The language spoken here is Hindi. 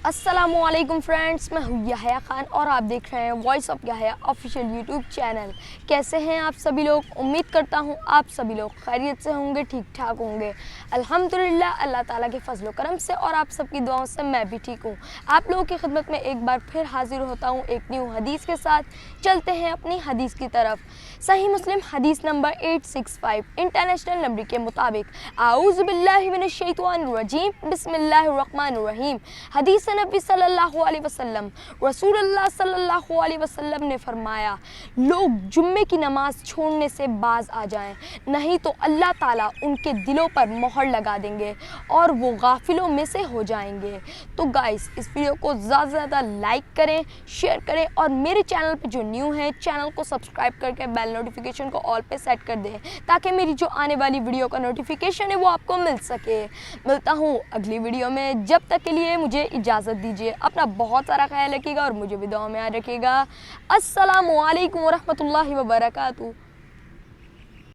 अस्सलामुअलैकुम फ्रेंड्स, मैं हूँ याहया खान और आप देख रहे हैं voice of Yahya official YouTube channel. कैसे हैं आप सभी लोग? उम्मीद करता हूँ आप सभी लोग खैरियत से होंगे, ठीक ठाक होंगे। अल्हम्दुलिल्लाह, अल्लाह ताला के फजल व करम से और आप सबकी दुआओं से मैं भी ठीक हूँ। आप लोगों की खिदमत में एक बार फिर हाजिर होता हूँ एक न्यू हदीस के साथ। चलते हैं अपनी हदीस की तरफ। सही मुस्लिम हदीस नंबर 865 इंटरनेशनल नंबर के मुताबिक, आऊज़ु बिल्लाहि मिनश शैतानिर रजीम, बिस्मिल्लाहिर रहमानिर रहीम। हदीस नबी सल्लल्लाहु अलैहि वसल्लम, रसूलुल्लाह सल्लल्लाहु अलैहि वसल्लम ने फरमाया, लोग जुम्मे की नमाज छोड़ने से बाज आ जाएं, नहीं तो अल्लाह ताला उनके दिलों पर मोहर लगा देंगे और वो गाफिलों में से हो जाएंगे। तो गाइस, इस वीडियो को ज़्यादा से ज़्यादा लाइक करें, शेयर करें और मेरे चैनल पे जो न्यू है चैनल को सब्सक्राइब करके बेल नोटिफिकेशन को ऑल पे सेट कर दें ताकि मेरी जो आने वाली वीडियो का नोटिफिकेशन है वो आपको मिल सके। मिलता हूँ अगली वीडियो में, जब तक के लिए मुझे इजाज़त दीजिए। अपना बहुत सारा ख्याल रखिएगा और मुझे भी दुआ में याद रखिएगा। अस्सलामु अलैकुम व रहमतुल्लाहि व बरकातुहू।